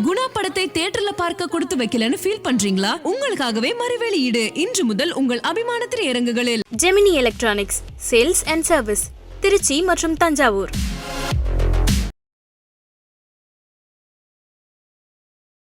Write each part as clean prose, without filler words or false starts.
குணா படத்தை தியேட்டர்ல பார்க்க கொடுத்து வைக்கலன்னு ஃபீல் பண்றீங்களா? உங்களுக்காகவே மறுவெளியீடு இன்று முதல் உங்கள் அபிமான திரையரங்குகளில். Gemini electronics sales and service Trichy மற்றும் தஞ்சாவூர்.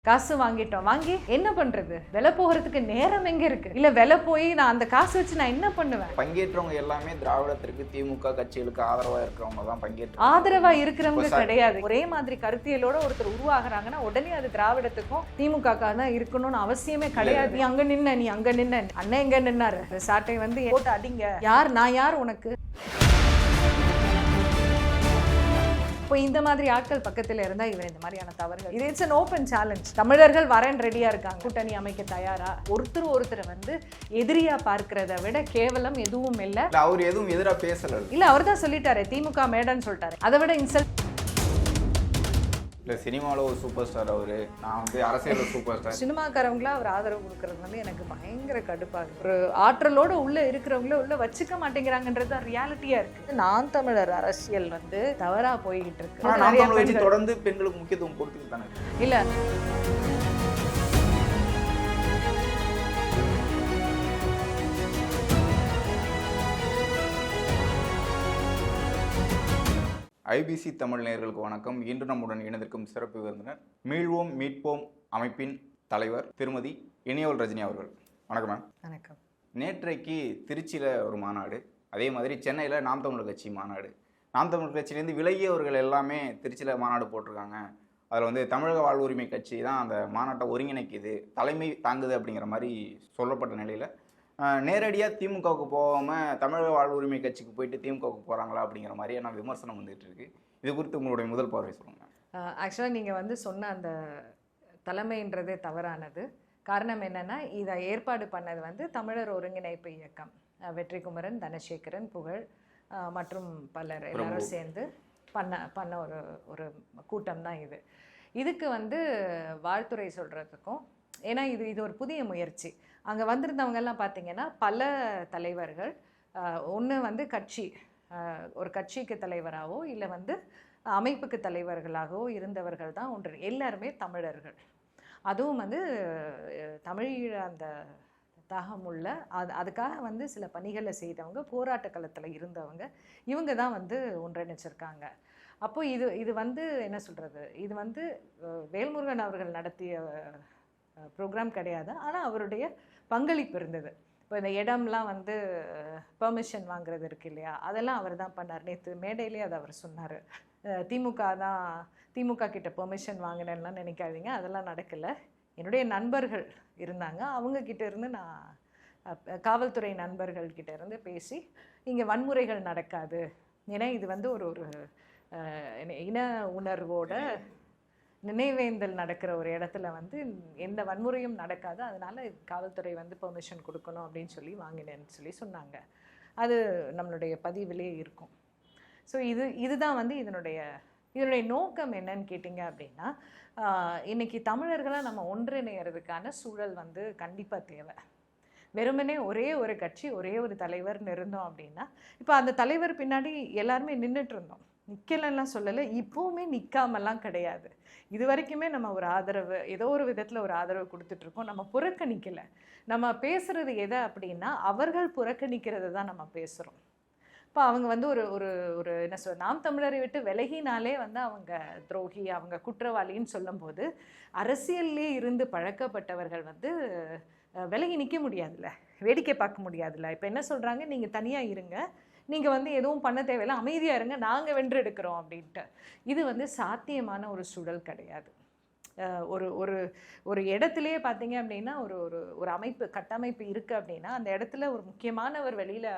காசு வாங்கிட்டோம், வாங்கி என்ன பண்றது? விலை போகிறதுக்கு நேரம் எங்க இருக்கு? இல்ல விலை போய் நான் அந்த காசு வச்சு நான் என்ன பண்ணுவேன்? பங்கேற்றவங்க எல்லாமே திராவிடத்திற்கு திமுக கட்சிகளுக்கு ஆதரவா இருக்கிறவங்க தான் பங்கேற்று ஆதரவா இருக்கிறவங்க கிடையாது. ஒரே மாதிரி கருத்தியலோட ஒருத்தர் உருவாகிறாங்கன்னா உடனே அது திராவிடத்துக்கும் திமுக தான் இருக்கணும்னு அவசியமே கிடையாது. நீ அங்க நின்ன, நீ அங்க நின்ன, அண்ணன் எங்க நின்னாரு, சாட்டை வந்து போட்டு அடிங்க, யார் நான் யார் உனக்கு? இப்போ இந்த மாதிரி ஆட்கள் பக்கத்தில் இருந்தால் இவன் இந்த மாதிரியான தவறுகள், இது இட்ஸ் அன் ஓப்பன் சேலஞ்ச். தமிழர்கள் வரேன் ரெடியா இருக்காங்க, கூட்டணி அமைக்க தயாரா? ஒருத்தரை வந்து எதிரியா பார்க்கிறத விட கேவலம் எதுவும் இல்லை. அவர் எதுவும் எதிராக பேசல, இல்ல அவர் தான் சொல்லிட்டாரு திமுக மேடன்னு சொல்லிட்டாரு. அதை விட இன்சல்ட் இல்லை. சினிமாவில் ஒரு சூப்பர் ஸ்டார் அவரு, நான் வந்து அரசியல் சூப்பர் ஸ்டார். சினிமாக்காரவங்களா அவர் ஆதரவு கொடுக்கறது வந்து எனக்கு பயங்கர கடுப்பாக. ஒரு ஆற்றலோட உள்ள இருக்கிறவங்கள உள்ள வச்சுக்க மாட்டேங்கிறாங்கன்றது தான் ரியாலிட்டியா இருக்கு. நான் தமிழர் அரசியல் வந்து தவறா போய்கிட்டு இருக்கு. தொடர்ந்து பெண்களுக்கு முக்கியத்துவம் கொடுத்துட்டு தானே இல்ல. ஐபிசி தமிழ் நேயர்களுக்கு வணக்கம். இன்று நம்முடன் இணைந்திருக்கும் சிறப்பு விருந்தினர் மீள்வோம் மீட்போம் அமைப்பின் தலைவர் திருமதி இனியவள் ரஜினி அவர்கள். வணக்கம் மேம். வணக்கம். நேற்றைக்கு திருச்சியில் ஒரு மாநாடு, அதே மாதிரி சென்னையில் நாம் தமிழர் கட்சி மாநாடு. நாம் தமிழர் கட்சியிலேருந்து விலகியவர்கள் எல்லாமே திருச்சியில் மாநாடு போட்டிருக்காங்க. அதில் வந்து தமிழக வாழ்வுரிமை கட்சி தான் அந்த மாநாட்டை ஒருங்கிணைக்குது, தலைமை தாங்குது அப்படிங்கிற மாதிரி சொல்லப்பட்ட நிலையில் நேரடியாக திமுகவுக்கு போகாமல் தமிழக வாழ்வுரிமை கட்சிக்கு போயிட்டு திமுகவுக்கு போகிறாங்களா அப்படிங்கிற மாதிரியான விமர்சனம் வந்துட்டு இருக்கு. இது குறித்து உங்களுடைய முதல் பார்வை சொல்லுங்கள். ஆக்சுவலாக நீங்கள் வந்து சொன்ன அந்த தலைமைன்றதே தவறானது. காரணம் என்னென்னா, இதை ஏற்பாடு பண்ணது வந்து தமிழர் ஒருங்கிணைப்பு இயக்கம், வெற்றிக்குமரன், தனசேகரன், புகழ் மற்றும் பலர் எல்லாரும் சேர்ந்து பண்ண ஒரு கூட்டம் தான் இது. இதுக்கு வந்து வாழ்த்துறை சொல்கிறதுக்கும், ஏன்னா இது ஒரு புதிய முயற்சி. அங்கே வந்திருந்தவங்கெல்லாம் பார்த்திங்கன்னா பல தலைவர்கள், ஒன்று வந்து ஒரு கட்சிக்கு தலைவராகவோ இல்லை வந்து அமைப்புக்கு தலைவர்களாகவோ இருந்தவர்கள் தான் ஒன்று. எல்லாருமே தமிழர்கள், அதுவும் வந்து தமிழீழ அந்த தாகமுள்ள அதுக்காக வந்து சில பணிகளை செய்தவங்க, போராட்ட களத்தில் இருந்தவங்க, இவங்க தான் வந்து ஒன்றிணைச்சிருக்காங்க. அப்போது இது வந்து என்ன சொல்கிறது, இது வந்து வேல்முருகன் அவர்கள் நடத்திய ப்ரோக்ராம் கிடையாது, ஆனால் அவருடைய பங்களிப்பு இருந்தது. இப்போ இந்த இடம்லாம் வந்து பெர்மிஷன் வாங்குறது இருக்கு இல்லையா, அதெல்லாம் அவர் தான் பண்ணார். நேற்று மேடையிலே அதை அவர் சொன்னார். திமுக கிட்ட பெர்மிஷன் வாங்கினேன்லாம் நினைக்காதீங்க, அதெல்லாம் நடக்கலை. என்னுடைய நண்பர்கள் இருந்தாங்க, அவங்கக்கிட்ட இருந்து நான் காவல்துறை நண்பர்கள்கிட்ட இருந்து பேசி இங்கே வன்முறைகள் நடக்காது, ஏன்னா இது வந்து ஒரு இன உணர்வோட நினைவேந்தல் நடக்கிற ஒரு இடத்துல வந்து எந்த வன்முறையும் நடக்காது, அதனால் காவல்துறை வந்து பெர்மிஷன் கொடுக்கணும் அப்படின்னு சொல்லி வாங்கினேன்னு சொல்லி சொன்னாங்க. அது நம்மளுடைய பதிவிலே இருக்கும். ஸோ இதுதான் வந்து இதனுடைய நோக்கம் என்னன்னு கேட்டிங்க அப்படின்னா, இன்றைக்கி தமிழர்களாக நம்ம ஒன்றிணைகிறதுக்கான சூழல் வந்து கண்டிப்பாக தேவை. வெறுமனே ஒரே ஒரு கட்சி, ஒரே ஒரு தலைவர்னு இருந்தோம் அப்படின்னா, இப்போ அந்த தலைவர் பின்னாடி எல்லாருமே நின்றுட்டு இருந்தோம், நிற்கலன்னா சொல்லலை, இப்போவுமே நிற்காமலாம் கிடையாது. இது வரைக்குமே நம்ம ஒரு ஆதரவு, ஏதோ ஒரு விதத்தில் ஒரு ஆதரவு கொடுத்துட்ருக்கோம். நம்ம புறக்கணிக்கலை. நம்ம பேசுகிறது எதை அப்படின்னா, அவர்கள் புறக்கணிக்கிறது தான் நம்ம பேசுகிறோம். இப்போ அவங்க வந்து ஒரு என்ன சொல்ற, நாம் தமிழரை விட்டு விலகினாலே வந்து அவங்க துரோகி, அவங்க குற்றவாளின்னு சொல்லும்போது, அரசியல்லே இருந்து பழக்கப்பட்டவர்கள் வந்து விலகி நிற்க முடியாதுல்ல, வேடிக்கை பார்க்க முடியாதுல்ல. இப்போ என்ன சொல்கிறாங்க, நீங்கள் தனியாக இருங்க, நீங்கள் வந்து எதுவும் பண்ண தேவையில்லை, அமைதியாக இருங்க, நாங்கள் வென்று எடுக்கிறோம் அப்படின்ட்டு. இது வந்து சாத்தியமான ஒரு சூழல் கிடையாது. ஒரு இடத்துலையே பார்த்தீங்க அப்படின்னா, ஒரு அமைப்பு கட்டமைப்பு இருக்குது அப்படின்னா, அந்த இடத்துல ஒரு முக்கியமானவர் வெளியில்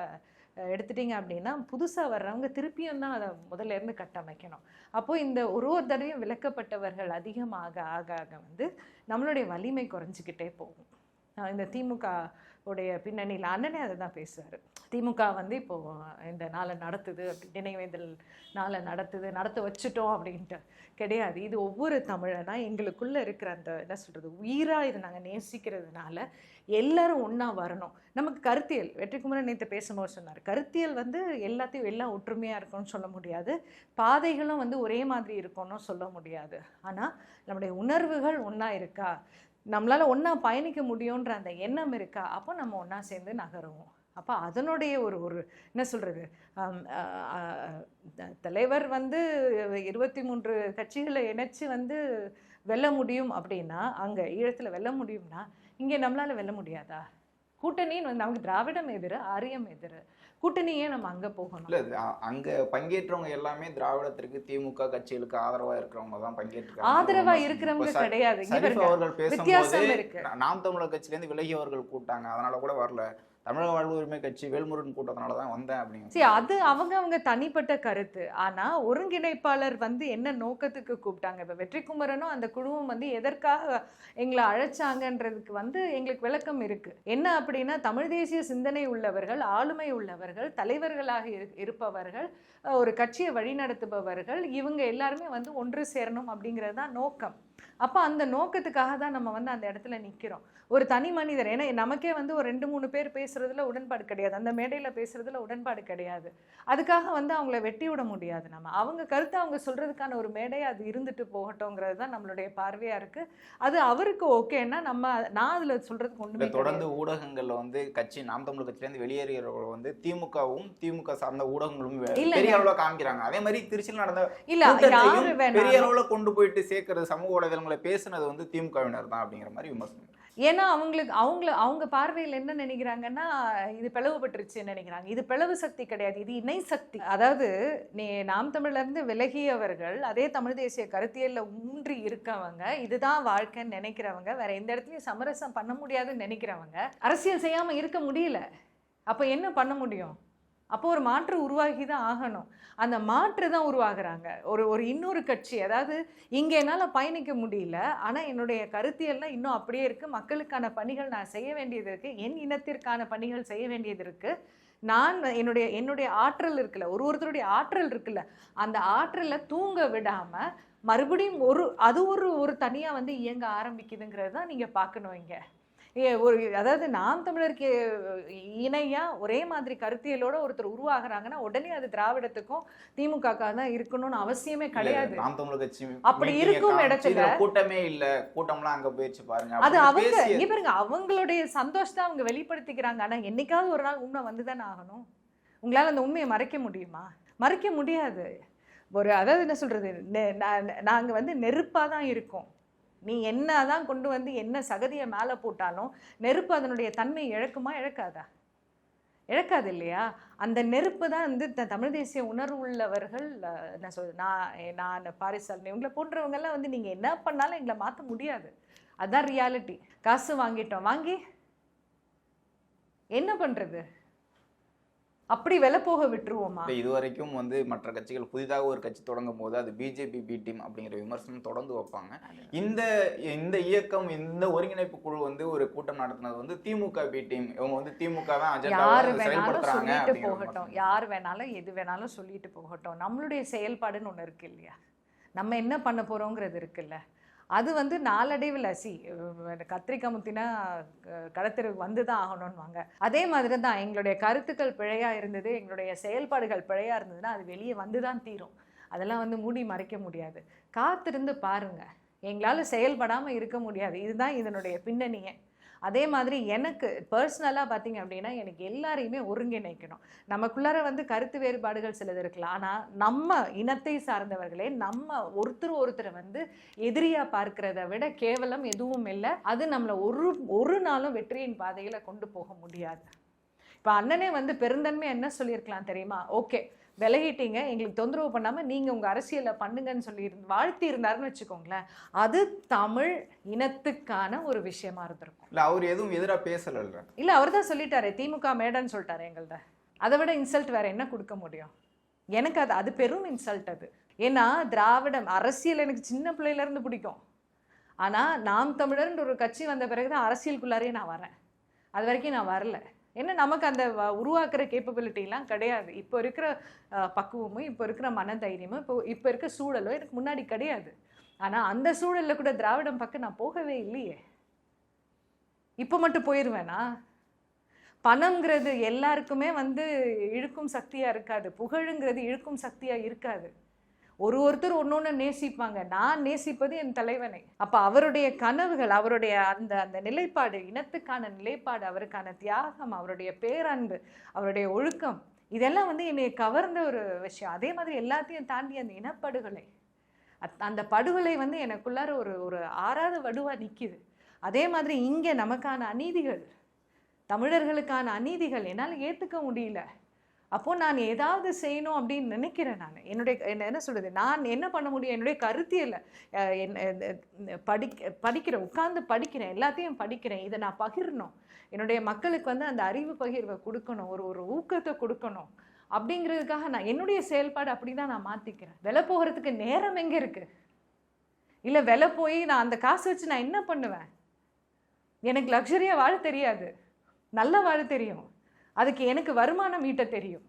எடுத்துட்டிங்க அப்படின்னா, புதுசாக வர்றவங்க திருப்பியும் தான் அதை முதல்ல இருந்து கட்டமைக்கணும். அப்போது இந்த ஒரு தடவையும் விலக்கப்பட்டவர்கள் அதிகமாக ஆக ஆக வந்து நம்மளுடைய வலிமை குறைஞ்சிக்கிட்டே போகும். இந்த திமுக உடைய பின்னணியில் அண்ணனே அதை தான் பேசுவார். திமுக வந்து இப்போது இந்த நாளை நடத்துது, அப்படி நினைவேந்தல் நாளை நடத்த வச்சுட்டோம் அப்படின்ட்டு கிடையாது. இது ஒவ்வொரு தமிழனா எங்களுக்குள்ளே இருக்கிற அந்த என்ன சொல்கிறது உயிராக இதை நாங்கள் நேசிக்கிறதுனால எல்லாரும் ஒன்றா வரணும். நமக்கு கருத்தியல், வெற்றிக்குமரன் நேற்று பேசும்போது சொன்னார், கருத்தியல் வந்து எல்லாத்தையும் எல்லாம் ஒற்றுமையாக இருக்கும்னு சொல்ல முடியாது, பாதைகளும் வந்து ஒரே மாதிரி இருக்கும்னு சொல்ல முடியாது. ஆனால் நம்முடைய உணர்வுகள் ஒன்றா இருக்கா, நம்மளால் ஒன்றா பயணிக்க முடியுன்ற அந்த எண்ணம் இருக்கா, அப்போ நம்ம ஒன்றா சேர்ந்து நகருவோம். அப்போ அதனுடைய ஒரு என்ன சொல்கிறது, தலைவர் வந்து 23 கட்சிகளை இணைச்சி வந்து வெல்ல முடியும் அப்படின்னா, அங்கே ஈழத்தில் வெல்ல முடியும்னா இங்கே நம்மளால் வெல்ல முடியாதா? கூட்டணின்னு வந்து அவங்க திராவிடம் எதிர், ஆரியம் எதிர், கூட்டணியே நம்ம அங்கே போகணும். இல்லை, அங்கே பங்கேற்றவங்க எல்லாமே திராவிடத்திற்கு திமுக கட்சிகளுக்கு ஆதரவாக இருக்கிறவங்க தான் பங்கேற்றாங்க. ஆதரவாக இருக்கிறவங்க கிடையாது. அவர்கள் பேசும்போது நாம் தமிழர் கட்சியிலேருந்து விலகியவர்கள் கூட்டாங்க, அதனால கூட வரல. தமிழக வாழ்வு உரிமை கட்சி வேல்முருகன் கூட்டத்தினால தான் வந்தேன் அப்படிங்க. சரி, அது அவங்க தனிப்பட்ட கருத்து. ஆனால் ஒருங்கிணைப்பாளர் வந்து என்ன நோக்கத்துக்கு கூப்பிட்டாங்க? இப்போ வெற்றிக்குமரனும் அந்த குழுவும் வந்து எதற்காக எங்களை அழைச்சாங்கன்றதுக்கு வந்து எங்களுக்கு விளக்கம் இருக்குது. என்ன அப்படின்னா, தமிழ் தேசிய சிந்தனை உள்ளவர்கள், ஆளுமை உள்ளவர்கள், தலைவர்களாக இருப்பவர்கள், ஒரு கட்சியை வழிநடத்துபவர்கள், இவங்க எல்லாருமே வந்து ஒன்று சேரணும் அப்படிங்கிறது தான் நோக்கம். அப்போ அந்த நோக்கத்துக்காக தான் நம்ம வந்து அந்த இடத்துல நிற்கிறோம். ஒரு தனி மனிதர், ஏன்னா நமக்கே வந்து ஒரு 2-3 பேர் பேசுறதுல உடன்பாடு கிடையாது, அந்த மேடையில் பேசுறதுல உடன்பாடு கிடையாது. அதுக்காக வந்து அவங்கள வெட்டி விட முடியாது. நம்ம அவங்க கருத்தை அவங்க சொல்றதுக்கான ஒரு மேடை அது இருந்துட்டு போகட்டோங்கிறது தான் நம்மளுடைய பார்வையா இருக்கு. அது அவருக்கு ஓகேன்னா நான் அதுல சொல்றதுக்கு ஒண்ணுமே. தொடர்ந்து ஊடகங்கள்ல வந்து கட்சி நாம் தமிழர் கட்சியிலேருந்து வெளியேறியவர்கள் வந்து திமுகவும் திமுக சார்ந்த ஊடகங்களும் பெரிய அளவுல காமிக்கிறாங்க. அதே மாதிரி திருச்சியில் நடந்த பெரிய அளவுல கொண்டு போயிட்டு சேர்க்கறது, சமூக ஊடகங்களை பேசுனது வந்து திமுகவினர் தான் அப்படிங்கிற மாதிரி விமர்சனம். ஏன்னா அவங்க பார்வையில் என்ன நினைக்கிறாங்கன்னா, இது பிளவுபட்டுருச்சுன்னு நினைக்கிறாங்க. இது பிளவு சக்தி கிடையாது, இது இணை சக்தி. அதாவது நாம் தமிழர்ந்து விலகியவர்கள், அதே தமிழ் தேசிய கருத்தியல்ல ஊன்றி இருக்கவங்க, இதுதான் வாழ்க்கைன்னு நினைக்கிறவங்க, வேற எந்த இடத்துலையும் சமரசம் பண்ண முடியாதுன்னு நினைக்கிறவங்க, அரசியல் செய்யாம இருக்க முடியல. அப்போ என்ன பண்ண முடியும்? அப்போ ஒரு மாற்று உருவாகி தான் ஆகணும். அந்த மாற்று தான் உருவாகுறாங்க. ஒரு இன்னொரு கட்சி, அதாவது இங்கே என்னால் பயணிக்க முடியல, ஆனால் என்னுடைய கருத்தியெல்லாம் இன்னும் அப்படியே இருக்குது, மக்களுக்கான பணிகள் நான் செய்ய வேண்டியது இருக்குது, என் இனத்திற்கான பணிகள் செய்ய வேண்டியது இருக்குது, நான் என்னுடைய ஆற்றல் இருக்குல்ல, ஒருத்தருடைய ஆற்றல் இருக்குல்ல, அந்த ஆற்றலை தூங்க விடாமல் மறுபடியும் அது ஒரு தனியாக வந்து இயங்க ஆரம்பிக்குதுங்கிறது தான் நீங்கள் பார்க்கணும். இங்கே அதாவது நாம் தமிழருக்கு இணையா ஒரே மாதிரி கருத்தியலோட ஒருத்தர் உருவாகிறாங்கன்னா உடனே அது திராவிடத்துக்கும் திமுக தான் இருக்கணும்னு அவசியமே கிடையாது. நாம் தமிழர் கட்சி அப்படி இருக்கும் இடத்துல கூட்டமே இல்ல, கூட்டம்லாம் அங்க போயிடுச்சு பாருங்க. அது அவங்க பாருங்க, அவங்களுடைய சந்தோஷத்தை அவங்க வெளிப்படுத்திக்கிறாங்க. ஆனா என்னைக்காவது ஒரு நாள் உண்மை வந்துதானே ஆகணும். உங்களால அந்த உண்மையை மறைக்க முடியுமா? மறைக்க முடியாது. அதாவது என்ன சொல்றது, நாங்க வந்து நெருப்பா தான் இருக்கோம். நீ என்ன தான் கொண்டு வந்து என்ன சகதியை மேலே போட்டாலும் நெருப்பு அதனுடைய தன்மை இழக்குமா? இழக்காதா? இழக்காது இல்லையா? அந்த நெருப்பு தான் வந்து தமிழ் தேசிய உணர்வு உள்ளவர்கள் என்ன நான் பாரிசாலன் இவங்களை போன்றவங்கெல்லாம் வந்து நீங்கள் என்ன பண்ணாலும் எங்களை மாற்ற முடியாது. அதுதான் ரியாலிட்டி. காசு வாங்கிட்டோம், வாங்கி என்ன பண்ணுறது? அப்படி விலை போக விட்டுருவோமா? இதுவரைக்கும் வந்து மற்ற கட்சிகள் புதிதாக ஒரு கட்சி தொடங்கும் போது அது பிஜேபி பி டீம் அப்படிங்கிற விமர்சனம் தொடர்ந்து வைப்பாங்க. இந்த இயக்கம், இந்த ஒருங்கிணைப்பு குழு வந்து ஒரு கூட்டம் நடத்தினது வந்து திமுக பி டீம், இவங்க வந்து திமுக தான் யாரு வேணாலும் சொல்லிட்டு போகட்டும், யார் வேணாலும் எது வேணாலும் சொல்லிட்டு போகட்டும். நம்மளுடைய செயல்பாடுன்னு ஒன்று இருக்கு இல்லையா, நம்ம என்ன பண்ண போறோங்கிறது இருக்குல்ல, அது வந்து நாளடைவில் கத்திரிக்காய் முத்தினா கடத்தருக்கு வந்து தான் ஆகணும்னு வாங்க. அதே மாதிரி தான் எங்களுடைய கருத்துக்கள் பிழையாக இருந்தது, எங்களுடைய செயல்பாடுகள் பிழையாக இருந்ததுன்னா அது வெளியே வந்து தான் தீரும். அதெல்லாம் வந்து மூடி மறைக்க முடியாது. காத்திருந்து பாருங்கள், எங்களால் செயல்படாமல் இருக்க முடியாது. இதுதான் இதனுடைய பின்னணியே. அதே மாதிரி எனக்கு பர்சனலாக பார்த்தீங்க அப்படின்னா, எனக்கு எல்லாரையுமே ஒருங்கிணைக்கணும். நமக்குள்ளார வந்து கருத்து வேறுபாடுகள் சிலது இருக்கலாம், ஆனால் நம்ம இனத்தை சார்ந்தவர்களே நம்ம ஒருத்தரை வந்து எதிரியாக பார்க்கிறத விட கேவலம் எதுவும் இல்லை. அது நம்மளை ஒரு நாளும் வெற்றியின் பாதையில் கொண்டு போக முடியாது. இப்போ அண்ணனே வந்து பெருந்தன்மை என்ன சொல்லியிருக்கலாம் தெரியுமா? ஓகே, விலகிட்டீங்க, எங்களுக்கு தொந்தரவு பண்ணாமல் நீங்கள் உங்கள் அரசியலை பண்ணுங்கன்னு வாழ்த்தி இருந்தாருன்னு வச்சுக்கோங்களேன், அது தமிழ் இனத்துக்கான ஒரு விஷயமா இருந்திருக்கும். இல்லை, அவர் எதுவும் எதிராக பேசலை. இல்லை, அவர் தான் சொல்லிட்டாரு, திமுக மேடன்னு சொல்லிட்டாரு எங்கள்கிட்ட. அதை விட இன்சல்ட் வேற என்ன கொடுக்க முடியும்? எனக்கு அது பெரும் இன்சல்ட் அது. ஏன்னா திராவிடம் அரசியல் எனக்கு சின்ன பிள்ளையிலேருந்து பிடிக்கும். ஆனால் நாம் தமிழர்ன்ற ஒரு கட்சி வந்த பிறகு தான் அரசியலுக்குள்ளாரே நான் வரேன். அது வரைக்கும் நான் வரல. ஏன்னா நமக்கு அந்த உருவாக்குற கேப்பபிலிட்டிலாம் கிடையாது. இப்போ இருக்கிற பக்குவமும் இப்போ இருக்கிற மனதைரியமும் இப்போ இருக்க சூழலும் எனக்கு முன்னாடி கிடையாது. ஆனால் அந்த சூழலில் கூட திராவிடம் பக்கம் நான் போகவே இல்லையே. இப்போ மட்டும் போயிடுவேனா? பணம்ங்கிறது எல்லாருக்குமே வந்து இழுக்கும் சக்தியாக இருக்காது. புகழுங்கிறது இழுக்கும் சக்தியாக இருக்காது. ஒருத்தர் ஒன்று நேசிப்பாங்க. நான் நேசிப்பது என் தலைவனை. அப்போ அவருடைய கனவுகள், அவருடைய அந்த அந்த நிலைப்பாடு, இனத்துக்கான நிலைப்பாடு, அவருக்கான தியாகம், அவருடைய பேரன்பு, அவருடைய ஒழுக்கம், இதெல்லாம் வந்து என்னை கவர்ந்த ஒரு விஷயம். அதே மாதிரி எல்லாத்தையும் தாண்டி அந்த இனப்படுகொலை, அந்த படுகொலை வந்து எனக்குள்ளார ஒரு ஒரு ஆறாத வடுவாக நிற்கிது. அதே மாதிரி இங்கே நமக்கான அநீதிகள், தமிழர்களுக்கான அநீதிகள் என்னால் ஏற்றுக்க முடியல. அப்போது நான் ஏதாவது செய்யணும் அப்படின்னு நினைக்கிறேன். நான் என்ன சொல்கிறது, நான் என்ன பண்ண முடியும்? என்னுடைய கருத்தியலை படிக்கிறேன், உட்கார்ந்து படிக்கிறேன், எல்லாத்தையும் படிக்கிறேன். இதை நான் பகிரணும், என்னுடைய மக்களுக்கு வந்து அந்த அறிவு பகிர்வை கொடுக்கணும், ஒரு ஊக்கத்தை கொடுக்கணும். அப்படிங்கிறதுக்காக நான் என்னுடைய செயல்பாடு அப்படி தான் நான் மாற்றிக்கிறேன். விலை போகிறதுக்கு நேரம் எங்கே இருக்குது? இல்லை விலை போய் நான் அந்த காசு வச்சு நான் என்ன பண்ணுவேன்? எனக்கு லக்ஸரியாக வாழ தெரியாது, நல்லா வாழ தெரியும். அதுக்கு எனக்கு வருமானம் ஈட்ட தெரியும்.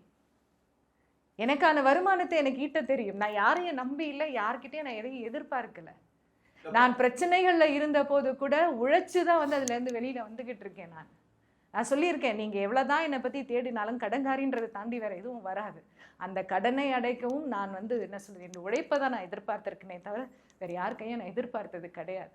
எனக்கான வருமானத்தை எனக்கு ஈட்ட தெரியும். நான் யாரையும் நம்பி இல்லை, யார்கிட்டையும் நான் எதையும் எதிர்பார்க்கல. நான் பிரச்சனைகளில் இருந்த போது கூட உழைச்சி தான் வந்து அதுலேருந்து வெளியில் வந்துக்கிட்டு இருக்கேன். நான் சொல்லியிருக்கேன், நீங்கள் எவ்வளோதான் என்னை பற்றி தேடினாலும் கடன்காரின்றதை தாண்டி வேறு எதுவும் வராது. அந்த கடனை அடைக்கவும் நான் வந்து என்ன சொல்கிறது, இந்த உழைப்பை தான் நான் எதிர்பார்த்துருக்கேனே தவிர வேறு யாருக்கையும் நான் எதிர்பார்த்தது கிடையாது.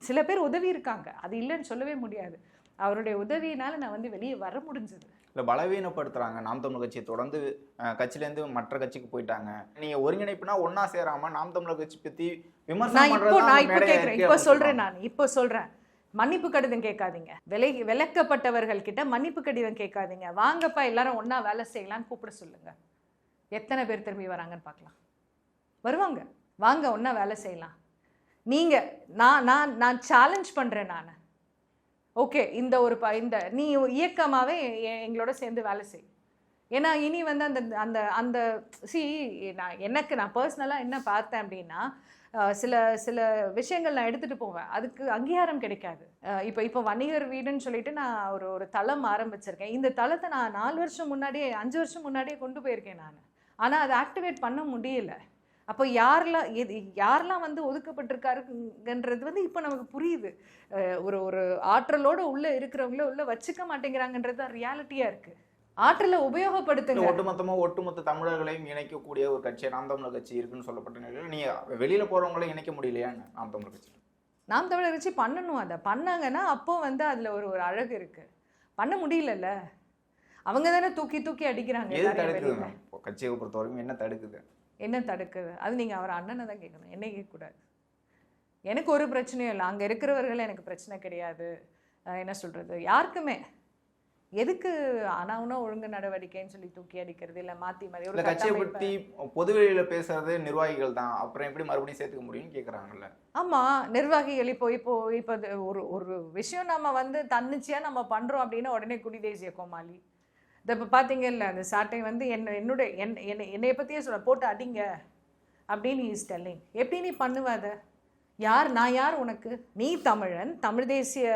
சில பேர் உதவி இருக்காங்க, அது இல்லைன்னு சொல்லவே முடியாது. அவருடைய உதவியினால் நான் வந்து வெளியே வர முடிஞ்சது. இல்லை பலவீனப்படுத்துகிறாங்க. நாம் தமிழர் கட்சியை தொடர்ந்து கட்சியிலேருந்து மற்ற கட்சிக்கு போயிட்டாங்க. நீங்கள் ஒருங்கிணைப்புனா ஒன்றா சேராமல் நாம் தமிழர் கட்சி பற்றி விமர்சனம் பண்ணுறது. இப்போ சொல்கிறேன், மன்னிப்பு கடிதம் கேட்காதீங்க. விலக்கப்பட்டவர்கள் கிட்ட மன்னிப்பு கடிதம் கேட்காதீங்க. வாங்கப்பா எல்லாரும் ஒன்றா வேலை செய்யலான்னு கூப்பிட சொல்லுங்க. எத்தனை பேர் திரும்பி வராங்கன்னு பார்க்கலாம். வருவாங்க, வாங்க ஒன்றா வேலை செய்யலாம். நீங்கள் நான் சேலஞ்ச் பண்ணுறேன். நான் ஓகே, இந்த நீ இயக்கமாகவே எங்களோட சேர்ந்து வேலை செய். ஏன்னா இனி வந்து அந்த அந்த அந்த நான் பர்சனலாக என்ன பார்த்தேன் அப்படின்னா, சில விஷயங்கள் நான் எடுத்துகிட்டு போவேன், அதுக்கு அங்கீகாரம் கிடைக்காது. இப்போ வணிகர் வீடுன்னு சொல்லிட்டு நான் ஒரு தளம் ஆரம்பிச்சிருக்கேன். இந்த தளத்தை நான் 4 வருஷம் முன்னாடியே 5 வருஷம் முன்னாடியே கொண்டு போயிருக்கேன் நான். ஆனால் அதை ஆக்டிவேட் பண்ண முடியல. அப்போ யாரெல்லாம் வந்து ஒதுக்கப்பட்டிருக்காருன்றது வந்து இப்போ நமக்கு புரியுது. ஒரு ஆற்றலோடு உள்ளே இருக்கிறவங்கள உள்ளே வச்சுக்க மாட்டேங்கிறாங்கன்றது தான் ரியாலிட்டியாக இருக்குது. ஆற்றலை உபயோகப்படுத்துங்க. ஒட்டுமொத்த தமிழர்களையும் இணைக்கக்கூடிய ஒரு கட்சி நாம் தமிழர் கட்சி இருக்குன்னு சொல்லப்பட்ட நிலையில் நீங்கள் வெளியில் போகிறவங்களையும் இணைக்க முடியலையாங்க? நாம் தமிழர் கட்சி கட்சி பண்ணணும். அதை பண்ணாங்கன்னா அப்போ வந்து அதில் ஒரு அழகு இருக்குது. பண்ண முடியலல்ல, அவங்க தானே தூக்கி அடிக்கிறாங்க. கட்சியை பொறுத்த வரைக்கும் என்ன தடுக்குது? அது நீங்கள் அவர் அண்ணனை தான் கேட்கணும், என்னை கேட்கக்கூடாது. எனக்கு ஒரு பிரச்சனையும் இல்லை, அங்கே இருக்கிறவர்கள் எனக்கு பிரச்சனை கிடையாது. என்ன சொல்கிறது, யாருக்குமே எதுக்கு ஆனாவுனா ஒழுங்கு நடவடிக்கைன்னு சொல்லி தூக்கி அடிக்கிறது, இல்லை மாற்றி மாதிரி ஒரு கட்சியை பற்றி பொதுவெளியில் பேசுறது நிர்வாகிகள் தான், அப்புறம் எப்படி மறுபடியும் சேர்த்துக்க முடியும்னு கேட்குறாங்கல்ல. ஆமாம், நிர்வாகிகள் இப்போ ஒரு விஷயம் நம்ம வந்து தன்னிச்சையாக நம்ம பண்ணுறோம் அப்படின்னா உடனே குடி தேசிய கோமாளி. இதை இப்போ பார்த்தீங்கல்ல, அந்த சாட்டை வந்து என்னைய பற்றியே சொல்ல போட்டு அடிங்க அப்படின்னு இஸ் டெல்லிங். எப்படி நீ பண்ணுவாத? நான் யார் உனக்கு? நீ தமிழன், தமிழ் தேசிய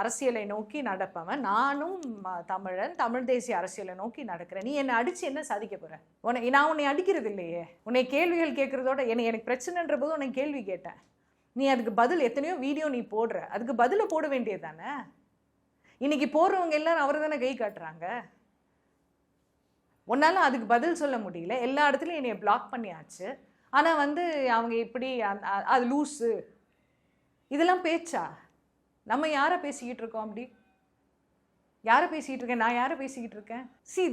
அரசியலை நோக்கி நடப்பவன். நானும் தமிழன், தமிழ் தேசிய அரசியலை நோக்கி நடக்கிறேன். நீ என்னை அடித்து என்ன சாதிக்க போகிற? நான் உன்னை அடிக்கிறது இல்லையே. உன்னை கேள்விகள் கேட்குறதோட எனக்கு பிரச்சனைன்ற போது உன்னை கேள்வி கேட்டேன். நீ அதுக்கு பதில் எத்தனையோ வீடியோ நீ போடுற, அதுக்கு பதிலை போட வேண்டியது தானே. இன்னைக்கு போடுறவங்க எல்லாரும் அவர் தானே கை காட்டுறாங்க. உன்னால் அதுக்கு பதில் சொல்ல முடியல. எல்லா இடத்துலையும் என்னை பிளாக் பண்ணியாச்சு. ஆனால் வந்து அவங்க இப்படி அது லூஸு, இதெல்லாம் பேச்சா? நம்ம யாரை பேசிக்கிட்டு இருக்கோம்? அப்படி யாரை பேசிக்கிட்டு இருக்கேன்? நான் யாரை பேசிக்கிட்டு இருக்கேன்?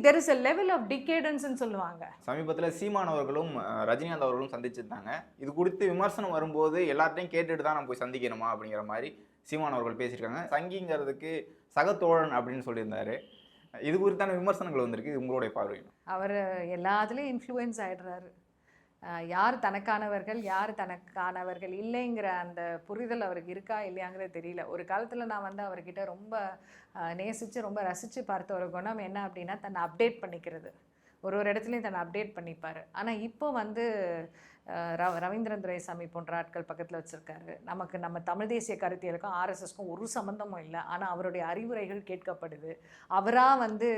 there is a level of decadence-ன்னு சொல்லுவாங்க. சமீபத்தில் சீமான் அவர்களும் ரஜினிகாந்த் அவர்களும் சந்திச்சிருந்தாங்க. இது குறித்து விமர்சனம் வரும்போது எல்லார்ட்டையும் கேட்டுட்டு தான் நம்ம போய் சந்திக்கணுமா அப்படிங்கிற மாதிரி சீமான் அவர்கள் பேசியிருக்காங்க. சங்கிங்கிறதுக்கு சகத்தோழன் அப்படின்னு சொல்லியிருந்தாரு. இது குறித்தான விமர்சனங்கள் வந்திருக்கு. இது உங்களுடைய பார்வை? அவர் எல்லாத்துலேயும் இன்ஃப்ளூயன்ஸ் ஆகிடுறாரு. யார் தனக்கானவர்கள் யார் தனக்கானவர்கள் இல்லைங்கிற அந்த புரிதல் அவருக்கு இருக்கா இல்லையாங்கிறது தெரியல. ஒரு காலத்தில் நான் வந்து அவர்கிட்ட ரொம்ப நேசித்து ரொம்ப ரசித்து பார்த்த ஒரு குணம் என்ன அப்படின்னா, தன்னை அப்டேட் பண்ணிக்கிறது. ஒரு இடத்துலையும் தன்னை அப்டேட் பண்ணிப்பார். ஆனால் இப்போ வந்து ரவீந்திரன் துரைசாமி போன்ற ஆட்கள் பக்கத்தில் வச்சுருக்காரு. நம்ம தமிழ் தேசிய கருத்தியலுக்கும் ஆர்எஸ்எஸ்க்கும் ஒரு சம்மந்தமும் இல்லை. ஆனால் அவருடைய அறிவுரைகள் கேட்கப்படுது. அவராக வந்து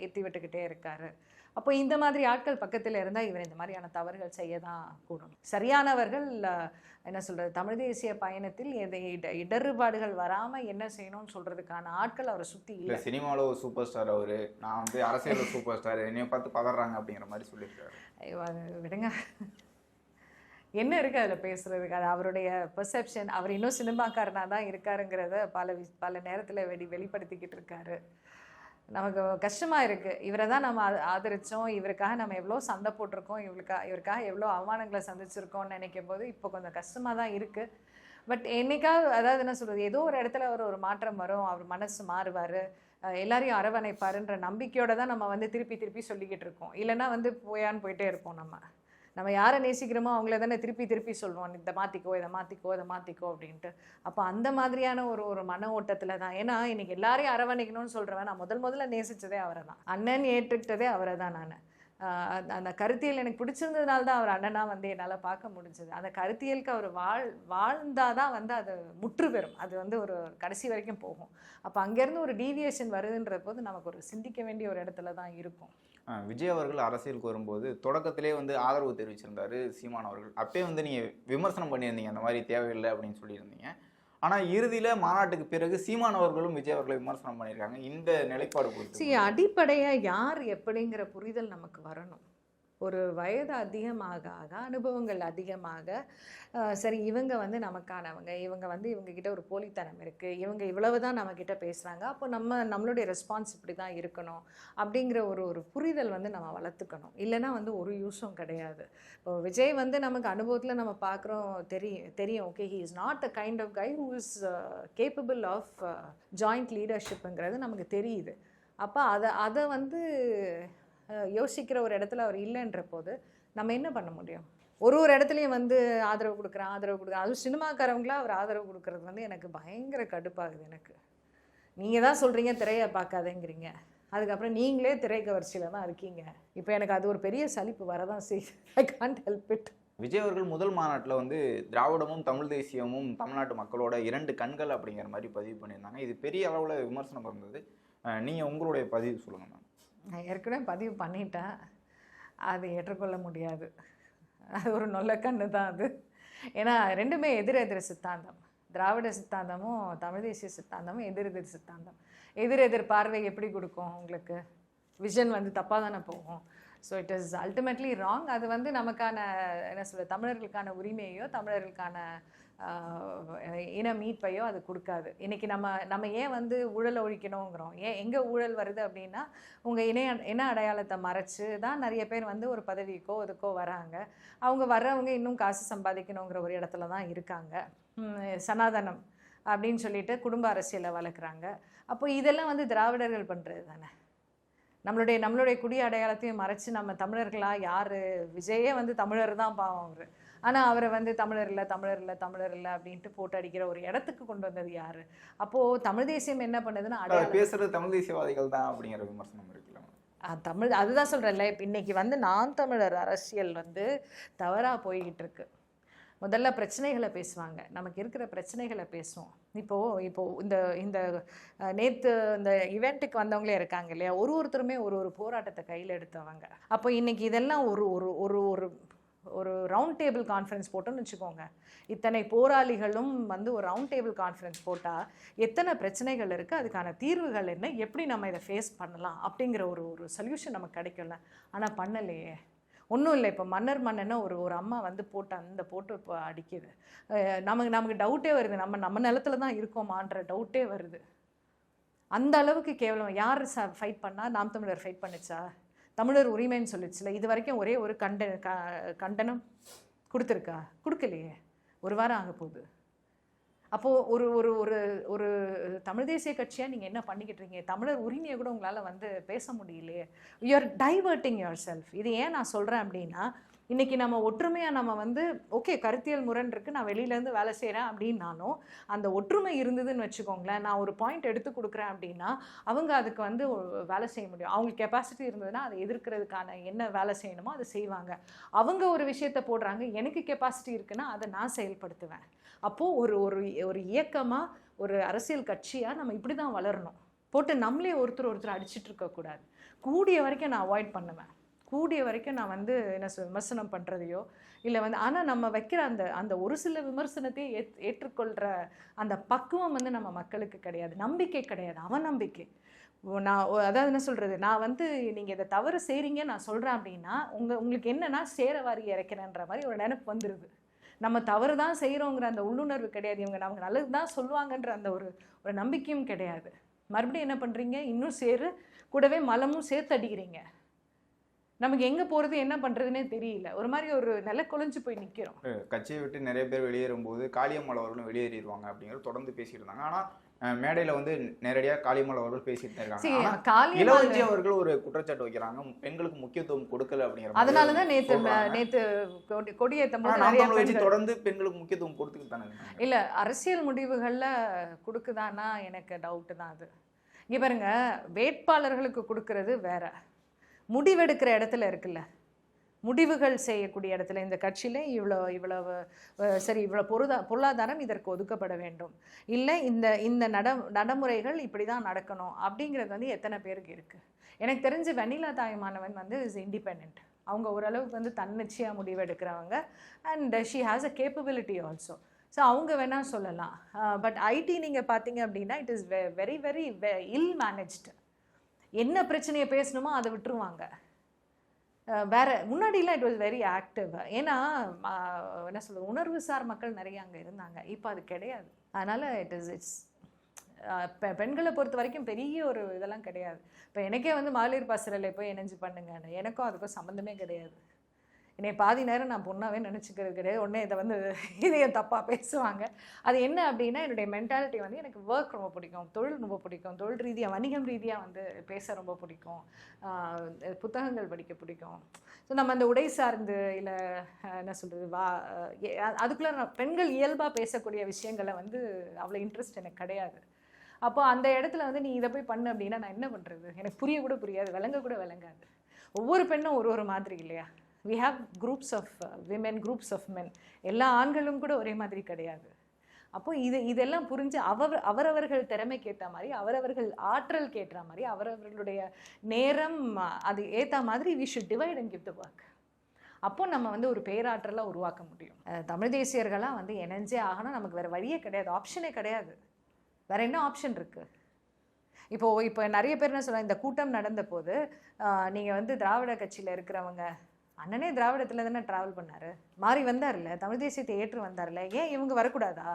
ஏற்றி விட்டுக்கிட்டே இருக்காரு. அப்போ இந்த மாதிரி ஆட்கள் பக்கத்தில் இருந்தால் இவர் இந்த மாதிரியான தவறுகள் செய்ய தான் கூடும். சரியானவர்கள் என்ன சொல்கிறது, தமிழ் தேசிய பயணத்தில் இடர்பாடுகள் வராமல் என்ன செய்யணும்னு சொல்கிறதுக்கான ஆட்கள் அவரை சுற்றி இல்லை. சினிமாவில் ஒரு சூப்பர் ஸ்டார் அவர், நான் வந்து அரசியல் சூப்பர் ஸ்டார், என்னைய பார்த்து பதறாங்க அப்படிங்கிற மாதிரி சொல்லியிருக்காரு. விடுங்க, என்ன இருக்குது அதில் பேசுகிறதுக்கு? அது அவருடைய பெர்செப்ஷன். அவர் இன்னும் சினிமாக்காரனாக தான் இருக்காருங்கிறத பல நேரத்தில் வெளிப்படுத்திக்கிட்டு இருக்காரு. நமக்கு கஷ்டமாக இருக்குது. இவரை தான் நம்ம ஆதரித்தோம், இவருக்காக நம்ம எவ்வளோ சண்டை போட்டிருக்கோம், இவருக்காக எவ்வளோ அவமானங்களை சந்திச்சிருக்கோம்னு நினைக்கும் போது இப்போ கொஞ்சம் கஷ்டமாக தான் இருக்குது. பட் என்னைக்காவது, அதாவது என்ன சொல்கிறது, ஏதோ ஒரு இடத்துல ஒரு மாற்றம் வரும், அவர் மனசு மாறுவார், எல்லாரையும் அரவணைப்பாருன்ற நம்பிக்கையோடு தான் நம்ம வந்து திருப்பி சொல்லிக்கிட்டு இருக்கோம். இல்லைன்னா வந்து போயிட்டே இருப்போம். நம்ம யாரை நேசிக்கிறோமோ அவங்கள தானே திருப்பி சொல்லுவோம், இதை மாற்றிக்கோ அப்படின்ட்டு. அப்போ அந்த மாதிரியான ஒரு மன ஓட்டத்தில் தான். ஏன்னா இன்னைக்கு எல்லாரையும் அரவணைக்கணும்னு சொல்கிறவன் நான் முதல்ல நேசித்ததே அவரை தான், அண்ணன் ஏற்றுக்கிட்டதே அவரை தான். நான் அந்த கருத்தியல் எனக்கு பிடிச்சிருந்ததுனால தான் அவர் அண்ணனாக வந்து என்னால் பார்க்க முடிஞ்சது. அந்த கருத்தியலுக்கு அவர் வாழ்ந்தால் தான் வந்து அது முற்று பெறும், அது வந்து ஒரு கடைசி வரைக்கும் போகும். அப்போ அங்கேருந்து ஒரு டீவியேஷன் வருதுன்ற போது நமக்கு ஒரு சிந்திக்க வேண்டிய ஒரு இடத்துல தான் இருக்கும். விஜய் அவர்கள் அரசியலுக்கு வரும்போது தொடக்கத்திலே வந்து ஆதரவு தெரிவிச்சிருந்தாரு சீமான் அவர்கள். அப்பயே வந்து நீங்கள் விமர்சனம் பண்ணியிருந்தீங்க, அந்த மாதிரி தேவையில்லை அப்படின்னு சொல்லியிருந்தீங்க. ஆனால் இறுதியில் மாநாட்டுக்கு பிறகு சீமான் அவர்களும் விஜய் அவர்களை விமர்சனம் பண்ணியிருக்காங்க. இந்த நிலைப்பாடு குறித்து அடிப்படையாக யார் எப்படிங்கிற புரிதல் நமக்கு வரணும். ஒரு வயது அதிகமாக அனுபவங்கள் அதிகமாக சரி இவங்க வந்து நமக்கானவங்க, இவங்க வந்து இவங்ககிட்ட ஒரு போலித்தனம் இருக்குது, இவங்க இவ்வளவு தான் நம்மக்கிட்ட பேசுகிறாங்க, அப்போ நம்மளுடைய ரெஸ்பான்ஸ் இப்படி தான் இருக்கணும் அப்படிங்கிற ஒரு புரிதல் வந்து நம்ம வளர்த்துக்கணும். இல்லைனா வந்து ஒரு யூஸும் கிடையாது. இப்போ விஜய் வந்து நமக்கு அனுபவத்தில் நம்ம பார்க்குறோம், தெரியும் okay, he is not the kind of guy who is capable of joint லீடர்ஷிப்புங்கிறது நமக்கு தெரியுது. அப்போ அதை வந்து யோசிக்கிற ஒரு இடத்துல அவர் இல்லைன்ற போது நம்ம என்ன பண்ண முடியும்? ஒரு இடத்துலையும் வந்து ஆதரவு கொடுக்குறேன். அதுவும் சினிமாக்காரவங்களா அவர் ஆதரவு கொடுக்குறது வந்து எனக்கு பயங்கர கடுப்பாகுது. எனக்கு நீங்கள் தான் சொல்கிறீங்க திரையை பார்க்காதேங்கிறீங்க, அதுக்கப்புறம் நீங்களே திரை கவர்ச்சியில் தான் இருக்கீங்க. இப்போ எனக்கு அது ஒரு பெரிய சலிப்பு வரதான் செய்யுது. I can't help it. Vijay அவர்கள் முதல் மாநாட்டில் வந்து திராவிடமும் தமிழ் தேசியமும் தமிழ்நாட்டு மக்களோட 2 கண்கள் அப்படிங்கிற மாதிரி பதிவு பண்ணியிருந்தாங்க. இது பெரிய அளவில் விமர்சனம் இருந்தது. நீங்கள் உங்களுடைய பதிவு சொல்லுங்கள் மேம். நான் ஏற்கனவே பதிவு பண்ணிட்டேன், அது ஏற்றுக்கொள்ள முடியாது. அது ஒரு நொல்ல கண்ணு தான் அது. ஏன்னா ரெண்டுமே எதிர் சித்தாந்தம். திராவிட சித்தாந்தமும் தமிழ் தேசிய சித்தாந்தமும் எதிர் சித்தாந்தம். எதிர் பார்வை எப்படி கொடுக்கும் உங்களுக்கு? விஷன் வந்து தப்பாக தானே போகும். So it is ultimately wrong. அது வந்து நமக்கான என்ன சொல்ல, தமிழர்களுக்கான உரிமையோ தமிழர்களுக்கான இன மீட்பையோ அது கொடுக்காது. இன்றைக்கி நம்ம ஏன் வந்து ஊழலை ஒழிக்கணுங்கிறோம்? எங்கே ஊழல் வருது அப்படின்னா உங்கள் இன அடையாளத்தை மறைச்சு தான் நிறைய பேர் வந்து ஒரு பதவிக்கோ இதுக்கோ வராங்க. அவங்க வர்றவங்க இன்னும் காசு சம்பாதிக்கணுங்கிற ஒரு இடத்துல தான் இருக்காங்க. சனாதனம் அப்படின்னு சொல்லிட்டு குடும்ப அரசியலை வளர்க்குறாங்க. அப்போ இதெல்லாம் வந்து திராவிடர்கள் பண்ணுறது தானே. நம்மளுடைய குடி அடையாளத்தையும் மறைச்சு நம்ம தமிழர்களா யார்? விஜயே வந்து தமிழர் தான் பாவம் அவர். ஆனால் அவரை வந்து தமிழர் இல்லை அப்படின்ட்டு போட்டு அடிக்கிற ஒரு இடத்துக்கு கொண்டு வந்தது யார்? அப்போது தமிழ் தேசியம் என்ன பண்ணுதுன்னா பேசுறது தமிழ் தேசியவாதிகள் தான் அப்படிங்கிற விமர்சனம் இருக்குல்ல. அதுதான் சொல்கிறேன்ல, இப்போ இன்னைக்கு வந்து நான் தமிழர் அரசியல் வந்து தவறாக போய்கிட்டு இருக்கு. முதல்ல பிரச்சனைகளை பேசுவாங்க, நமக்கு இருக்கிற பிரச்சனைகளை பேசுவோம். இப்போது இந்த நேற்று இந்த இவெண்ட்டுக்கு வந்தவங்களே இருக்காங்க இல்லையா, ஒருத்தருமே ஒரு போராட்டத்தை கையில் எடுத்தவங்க. அப்போ இன்றைக்கி இதெல்லாம் ஒரு ரவுண்ட் டேபிள் கான்ஃபரன்ஸ் போட்டோன்னு வச்சுக்கோங்க. இத்தனை போராளிகளும் வந்து ஒரு ரவுண்ட் டேபிள் கான்ஃபரன்ஸ் போட்டால் எத்தனை பிரச்சனைகள் இருக்குது, அதுக்கான தீர்வுகள் என்ன, எப்படி நம்ம இதை ஃபேஸ் பண்ணலாம் அப்படிங்கிற ஒரு சொல்யூஷன் நமக்கு கிடைக்கல. ஆனால் பண்ணலையே, ஒன்றும் இல்லை. இப்போ மன்னனை ஒரு அம்மா வந்து அந்த போட்டு இப்போ அடிக்குது. நமக்கு டவுட்டே வருது, நம்ம நிலத்துல தான் இருக்கோமான்ற டவுட்டே வருது. அந்த அளவுக்கு கேவலம். யார் ஃபைட் பண்ணால்? நாம் தமிழர் ஃபைட் பண்ணிச்சா? தமிழர் உரிமைன்னு சொல்லிச்சுல. இது வரைக்கும் ஒரே ஒரு கண்டனம் கொடுத்துருக்கா? கொடுக்கலையே. ஒரு வாரம் ஆக போகுது. அப்போது ஒரு தமிழ் தேசிய கட்சியாக நீங்கள் என்ன பண்ணிக்கிட்டு இருக்கீங்க? தமிழர் உரிமையை கூட உங்களால் வந்து பேச முடியலையே. You are diverting your self. இது ஏன் நான் சொல்கிறேன் அப்படின்னா, இன்றைக்கி நம்ம ஒற்றுமையாக நம்ம வந்து ஓகே கருத்தியல் முரண் இருக்குது, நான் வெளியிலேருந்து வேலை செய்கிறேன் அப்படின்னாலும் அந்த ஒற்றுமை இருந்ததுன்னு வச்சுக்கோங்களேன், நான் ஒரு பாயிண்ட் எடுத்து கொடுக்குறேன் அப்படின்னா அவங்க அதுக்கு வந்து வேலை செய்ய முடியும். அவங்களுக்கு கெப்பாசிட்டி இருந்ததுன்னா அதை எதிர்க்கிறதுக்கான என்ன வேலை செய்யணுமோ அதை செய்வாங்க. அவங்க ஒரு விஷயத்தை போடுறாங்க, எனக்கு கெப்பாசிட்டி இருக்குன்னா அதை நான் செயல்படுத்துவேன். அப்போது ஒரு ஒரு ஒரு இயக்கமாக ஒரு அரசியல் கட்சியாக நம்ம இப்படி தான் வளரணும். போட்டு நம்மளே ஒருத்தர் அடிச்சிட்டு இருக்கக்கூடாது. கூடிய வரைக்கும் நான் அவாய்ட் பண்ணுவேன். கூடிய வரைக்கும் நான் வந்து என்ன விமர்சனம் பண்ணுறதையோ இல்லை வந்து ஆனால் நம்ம வைக்கிற அந்த அந்த ஒரு சில விமர்சனத்தை ஏற்றுக்கொள்கிற அந்த பக்குவம் வந்து நம்ம மக்களுக்கு கிடையாது, நம்பிக்கை கிடையாது, அவநம்பிக்கை. நான் அதாவது என்ன சொல்கிறது, நான் வந்து நீங்கள் இதை தவறு செய்கிறீங்க நான் சொல்கிறேன் அப்படின்னா உங்களுக்கு என்னென்னா சேரவாரி இறக்கிறேன்ற மாதிரி ஒரு நினைப்பு வந்துடுது. நம்ம தவறு தான் செய்கிறோங்கிற அந்த உள்ளுணர்வு கிடையாது. இவங்க நமக்கு நல்லது தான் சொல்லுவாங்கன்ற அந்த ஒரு நம்பிக்கையும் கிடையாது. மறுபடியும் என்ன பண்ணுறீங்க, இன்னும் கூடவே மலமும் சேர்த்து அடிக்கிறீங்க. நமக்கு எங்கே போகிறது என்ன பண்ணுறதுனே தெரியல. ஒரு மாதிரி ஒரு நில குலைஞ்சு போய் நிற்கிறோம். கட்சியை விட்டு நிறைய பேர் வெளியேறும்போது காளியம்மாள் அவர்களும் வெளியேறிடுவாங்க அப்படிங்கிறது தொடர்ந்து பேசிட்டு இருந்தாங்க. ஆனால் மேடையில் வந்து நேரடியாக காளியம்மாள் அவர்கள் பேசிட்டு தான் இருக்காங்க. இளவஞ்சி அவர்கள் ஒரு குற்றச்சாட்டு வைக்கிறாங்க, பெண்களுக்கு முக்கியத்துவம் கொடுக்கல அப்படிங்கிற. அதனால தான் நேற்று கொடியேற்ற தொடர்ந்து பெண்களுக்கு முக்கியத்துவம் கொடுத்துக்கிட்டு தானே இல்லை, அரசியல் முடிவுகளில் கொடுக்குதானா எனக்கு டவுட்டு தான் அது. இங்கே பாருங்க, வேட்பாளர்களுக்கு கொடுக்கறது வேற, முடிவெடுக்கிற இடத்துல இருக்குல்ல, முடிவுகள் செய்யக்கூடிய இடத்துல இந்த கட்சியில் இவ்வளவு சரி இவ்வளோ பொருளாதாரம் இதற்கு ஒதுக்கப்பட வேண்டும், இல்லை இந்த நடைமுறைகள் இப்படி தான் நடக்கணும் அப்படிங்கிறது வந்து எத்தனை பேருக்கு இருக்குது? எனக்கு தெரிஞ்சு வெண்ணிலா தாய்மானவன் வந்து இஸ் இண்டிபெண்ட். அவங்க ஓரளவுக்கு வந்து தன்னிச்சையாக முடிவெடுக்கிறவங்க. And she has a capability also. So அவங்க வேணால் சொல்லலாம். பட் ஐடி நீங்கள் பார்த்தீங்க அப்படின்னா it is very very ill managed. என்ன பிரச்சனையை பேசணுமோ அதை விட்டுருவாங்க. வேறு முன்னாடிலாம் இட் வாஸ் வெரி ஆக்டிவ். ஏன்னா என்ன சொல்கிறது, உணர்வுசார் மக்கள் நிறைய அங்கே இருந்தாங்க. இப்போ அது கிடையாது. அதனால் இட்ஸ் பெண்களை பொறுத்த வரைக்கும் பெரிய ஒரு இதெல்லாம் கிடையாது. இப்போ எனக்கே வந்து மகளிர் பாசறையில் போய் இணைஞ்சு பண்ணுங்க, எனக்கும் அதுக்கும் சம்மந்தமே கிடையாது. என்னை பாதி நேரம் நான் பொண்ணாகவே நினச்சிக்கிறது கிடையாது. உடனே இதை வந்து இதையும் தப்பாக பேசுவாங்க. அது என்ன அப்படின்னா, என்னுடைய மென்டாலிட்டி வந்து எனக்கு ஒர்க் ரொம்ப பிடிக்கும், தொழில் ரொம்ப பிடிக்கும், தொழில் ரீதியாக வணிகம் ரீதியாக வந்து பேச ரொம்ப பிடிக்கும், புத்தகங்கள் படிக்க பிடிக்கும். ஸோ நம்ம அந்த உடை சார்ந்து இல்லை என்ன சொல்கிறது அதுக்குள்ளே பெண்கள் இயல்பாக பேசக்கூடிய விஷயங்களை வந்து அவ்வளோ இன்ட்ரெஸ்ட் எனக்கு கிடையாது. அப்போ அந்த இடத்துல வந்து நீ இதை போய் பண்ணு அப்படின்னா நான் என்ன பண்ணுறது? எனக்கு புரிய கூட புரியாது, விளங்க கூட விளங்காது. ஒவ்வொரு பெண்ணும் ஒரு மாதிரி இல்லையா? we have groups of women, groups of men. எல்லா ஆண்களும் கூட ஒரே மாதிரி கிடையாது. அப்போ இதெல்லாம் புரிஞ்சு அவரவர்கள் திறமைக்கு ஏற்ற மாதிரி, அவரவர்கள் ஆற்றல் ஏற்ற மாதிரி, அவரவர்களுடைய நேரம் அது ஏற்ற மாதிரி we should divide and give the work. அப்போ நம்ம வந்து ஒரு பேராற்றலாக உருவாக்க முடியும். தமிழ் தேசியர்களாக வந்து இணைஞ்சே ஆகணும். நமக்கு வேறு வழியே கிடையாது, ஆப்ஷனே கிடையாது. வேறு என்ன ஆப்ஷன் இருக்குது? இப்போ நிறைய பேர் என்ன சொல்கிறாங்க, இந்த கூட்டம் நடந்த போது நீங்கள் வந்து திராவிட கட்சியில் இருக்கிறவங்க, அண்ணனே திராவிடத்தில் தானே ட்ராவல் பண்ணார், மாறி வந்தார்ல, தமிழ் தேசியத்தை ஏற்று வந்தார்ல, ஏன் இவங்க வரக்கூடாதா?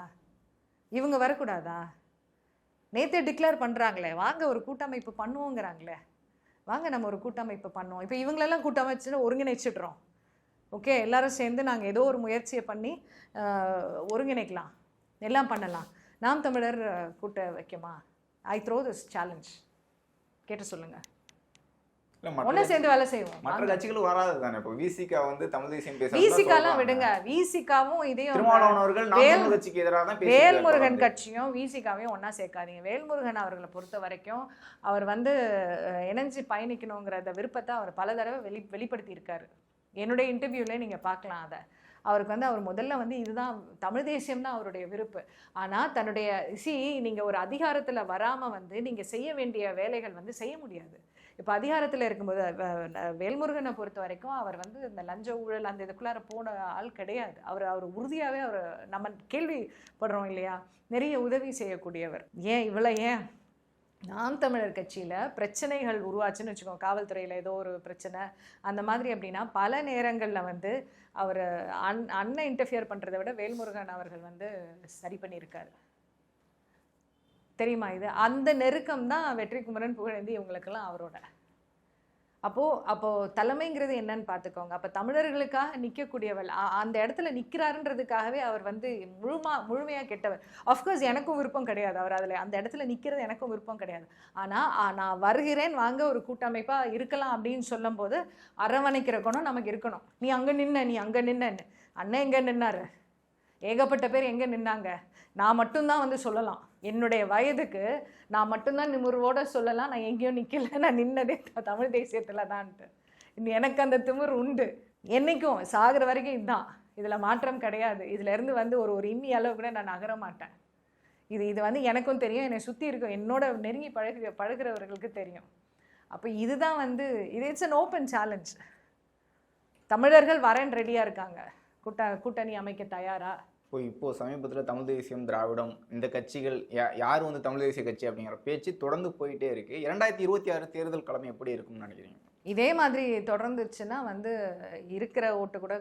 நேற்றே டிக்ளேர் பண்ணுறாங்களே, வாங்க ஒரு கூட்டமைப்பு பண்ணுவோங்கிறாங்களே, வாங்க நம்ம ஒரு கூட்டமைப்பு பண்ணுவோம். இப்போ இவங்களெல்லாம் கூட்டமைச்சுன்னு ஒருங்கிணைச்சிட்றோம். ஓகே, எல்லாரும் சேர்ந்து நாங்கள் ஏதோ ஒரு முயற்சியை பண்ணி ஒருங்கிணைக்கலாம், எல்லாம் பண்ணலாம். நாம் தமிழர் கூட்ட வைக்குமா? ஐ த்ரோ திஸ் சேலஞ்ச், கேட்டு சொல்லுங்கள். ஒண்ணு சேர்ந்து வேலை செய்வோம். மற்ற கட்சிகளும் வராது தானே. இப்போ விசிகா வந்து தமிழ் தேசியம் பேச, விசிகாலாம் விடுங்க, விசிகாவும் இதையும் கட்சிக்கு எதிராக தான் பேசுறாங்க. வேல்முருகன் கட்சியும் விசிகாவையும் ஒன்னா சேர்க்காதீங்க. வேல்முருகன் அவர்களை பொறுத்த வரைக்கும் அவர் வந்து இணைஞ்சு பயணிக்கணுங்கிற விருப்பத்தை அவர் பல தடவை வெளிப்படுத்தி இருக்காரு. என்னுடைய இன்டர்வியூல நீங்க பார்க்கலாம். அதை அவருக்கு வந்து அவர் முதல்ல வந்து இதுதான் தமிழ் தேசியம் தான் அவருடைய விருப்பு. ஆனால் தன்னுடைய நீங்கள் ஒரு அதிகாரத்தில் வராமல் வந்து நீங்கள் செய்ய வேண்டிய வேலைகள் வந்து செய்ய முடியாது. இப்போ அதிகாரத்தில் இருக்கும்போது வேல்முருகனை பொறுத்த வரைக்கும் அவர் வந்து இந்த லஞ்ச ஊழல் அந்த இதுக்குள்ளார போன ஆள் கிடையாது. அவர் உறுதியாகவே அவர் நம்ம கேள்விப்படுறோம் இல்லையா, நிறைய உதவி செய்யக்கூடியவர். ஏன் நாம் தமிழர் கட்சியில் பிரச்சனைகள் உருவாச்சுன்னு வச்சுக்கோங்க, காவல்துறையில் ஏதோ ஒரு பிரச்சனை அந்த மாதிரி அப்படின்னா பல நேரங்களில் வந்து அவர் அண்ணன் இன்டர்ஃபியர் பண்ணுறதை விட வேல்முருகன் அவர்கள் வந்து சரி பண்ணியிருக்காரு. தெரியுமா? இது அந்த நெருக்கம் தான் வெற்றிக்குமரன் புகழேந்தி இவங்களுக்கெல்லாம் அவரோட. அப்போது தலைமைங்கிறது என்னன்னு பார்த்துக்கோங்க. அப்போ தமிழர்களுக்காக நிற்கக்கூடியவள் அந்த இடத்துல நிற்கிறாருன்றதுக்காகவே அவர் வந்து முழுமையாக கெட்டவர். ஆஃப்கோர்ஸ் எனக்கும் விருப்பம் கிடையாது, அவர் அதில் அந்த இடத்துல நிற்கிறது எனக்கும் விருப்பம் கிடையாது. ஆனால் நான் வருகிறேன் வாங்க ஒரு கூட்டமைப்பாக இருக்கலாம் அப்படின்னு சொல்லும் போது அரவணைக்கிற குணம் நமக்கு இருக்கணும். நீ அங்கே நின்னன்னு அண்ணன் எங்கே நின்னாரு, ஏகப்பட்ட பேர் எங்கே நின்னாங்க. நான் மட்டும்தான் வந்து சொல்லலாம், என்னுடைய வயதுக்கு நான் மட்டும்தான் நிமிர்வோடு சொல்லலாம், நான் எங்கேயும் நிற்கல, நான் நின்னதே தமிழ் தேசியத்தில் தான்ட்டு. எனக்கு அந்த திமிர் உண்டு, என்றைக்கும் சாகிற வரைக்கும் இதுதான், இதில் மாற்றம் கிடையாது. இதிலேருந்து வந்து ஒரு இம்மி அளவு கூட நான் நகர மாட்டேன். இது வந்து எனக்கும் தெரியும், என்னை சுற்றி இருக்கும் என்னோட நெருங்கி பழகிறவர்களுக்கு தெரியும். அப்போ இதுதான் வந்து இட்ஸ் அன் ஓப்பன் சேலஞ்ச். தமிழர்கள் வரேன் ரெடியாக இருக்காங்க, கூட்டணி அமைக்க தயாரா? இப்போ சமீபத்தில் தமிழ் தேசியம், திராவிடம் இந்த கட்சிகள் யார் வந்து தமிழ் தேசிய கட்சி அப்படிங்கிற பேச்சு தொடர்ந்து போயிட்டே இருக்கு. 2026 தேர்தல் கிழமை எப்படி இருக்கும்னு நினைக்கிறீங்க? இதே மாதிரி தொடர்ந்துச்சுன்னா வந்து இருக்கிற ஓட்டு கூட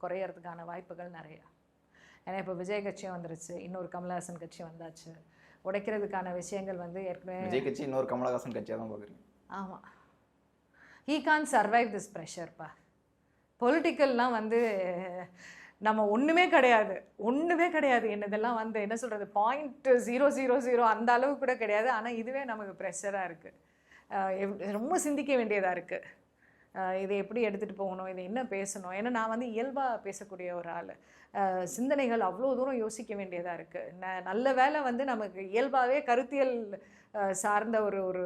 குறையறதுக்கான வாய்ப்புகள் நிறையா. ஏன்னா இப்போ விஜய் கட்சியும் வந்துருச்சு, இன்னொரு கமலஹாசன் கட்சி வந்தாச்சு. உடைக்கிறதுக்கான விஷயங்கள் வந்து ஏற்கனவே விஜய் கட்சி இன்னொரு கமலஹாசன் கட்சியாக தான் பார்க்குறீங்க. ஆமாம், ஹீ கான் சர்வைவ் திஸ் ப்ரெஷர்ப்பா. பொலிட்டிக்கல்லாம் வந்து நம்ம ஒன்றுமே கிடையாது என்னதெல்லாம் வந்து என்ன சொல்கிறது 0.000 அந்த அளவு கூட கிடையாது. ஆனால் இதுவே நமக்கு ப்ரெஷராக இருக்குது, ரொம்ப சிந்திக்க வேண்டியதாக இருக்குது. இதை எப்படி எடுத்துகிட்டு போகணும், இதை என்ன பேசணும். ஏன்னா நான் வந்து இயல்பாக பேசக்கூடிய ஒரு ஆள், சிந்தனைகள் அவ்வளோ தூரம் யோசிக்க வேண்டியதாக இருக்குது. நல்ல வேலை வந்து நமக்கு இயல்பாகவே கருத்தியல் சார்ந்த ஒரு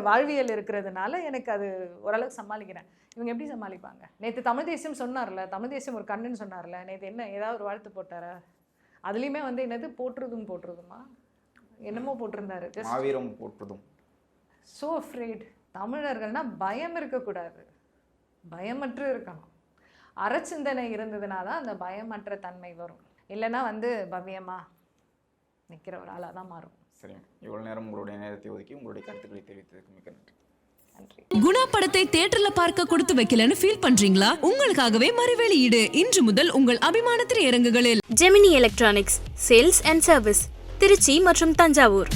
வாழ்வியல் இருக்கிறதுனால எனக்கு அது ஓரளவுக்கு சமாளிக்கிறேன். இவங்க எப்படி சமாளிப்பாங்க? நேற்று தமிழ் தேசியம் சொன்னார்ல, தமிழ் தேசியம் ஒரு கண்ணுன்னு சொன்னார்ல, நேற்று என்ன ஏதாவது ஒரு வாழ்த்து போட்டாரா? அதுலேயுமே வந்து என்னது போற்றுதுமா என்னமோ போட்டிருந்தாரு, மாவீரம் போற்றுதும். So afraid. தமிழர்கள்னால் பயம் இருக்கக்கூடாது, பயமற்று இருக்கணும். அறச்சிந்தனை இருந்ததுனா தான் அந்த பயமற்ற தன்மை வரும். இல்லைன்னா வந்து பவ்யமாக நிற்கிற ஒரு ஆளாக தான் மாறும். சரி, இவ்வளோ நேரம் உங்களுடைய நேரத்தை ஒதுக்கி உங்களுடைய கருத்துக்களை தெரிவித்ததுக்கு மிக்க நன்றி. குணா படத்தை தியேட்டர்ல பார்க்க கொடுத்து வைக்கலன்னு ஃபீல் பண்றீங்களா? உங்களுக்காகவே மறுவெளியீடு இன்று முதல் உங்கள் அபிமான திரையரங்குகளில். Gemini electronics sales and service Trichy மற்றும் தஞ்சாவூர்.